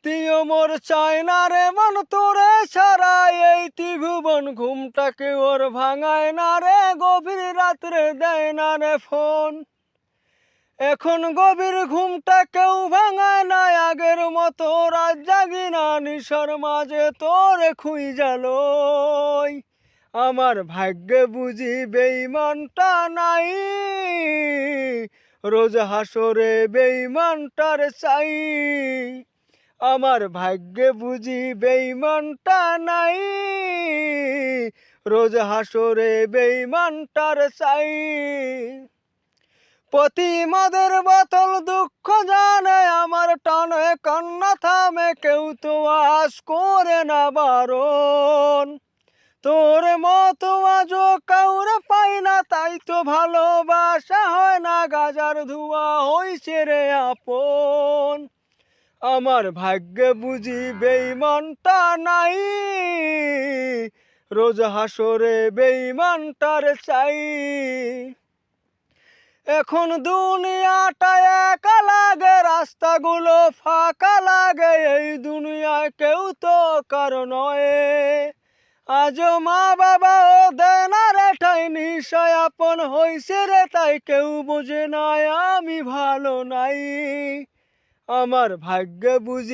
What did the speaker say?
তুইও মোর চায় না রে মন তোরে ছাড়া, এই ত্রিভুবন ঘুমটাকে ওর ভাঙায় না রে, গভীর রাত্রে দেয় না রে ফোন। এখন গভীর ঘুমটা কেউ ভাঙায় না, আগের মতো রাত জাগি না, নিশার মাঝে তোরে খুঁজা লই। আমার ভাগ্যে বুঝি বেঈমানটা নাই, রোজ হাসরে বেঈমানটার চাই। আমার ভাগ্যে বুঝি বেঈমানটা নাই, রোজ হাসরে বেঈমানটার চাই। প্রতি মদের বোতল দুঃখ জানে, আমার টানে কান্না থামে, কেউ তো আশ করে না বারণ। তোর মতো আজও কাউরে পাই না, তাই তো ভালোবাসা হয় না, গাজার ধোঁয়া হইছে রে আপন। আমার ভাগ্যে বুঝি বেঈমানটা নাই, রোজ হাসরে বেঈমানটার চাই। এখন দুনিয়াটা একা লাগে, রাস্তাগুলো ফাঁকা লাগে, এই দুনিয়ায় কেউ তো কারো নয়। আজও মা বাবা ও দেয় না রে ঠাই, নিশ্চয় আপন হইছে রে তাই, কেউ বোঝে নাই আমি ভালো নাই। আমার ভাগ্যে বুঝি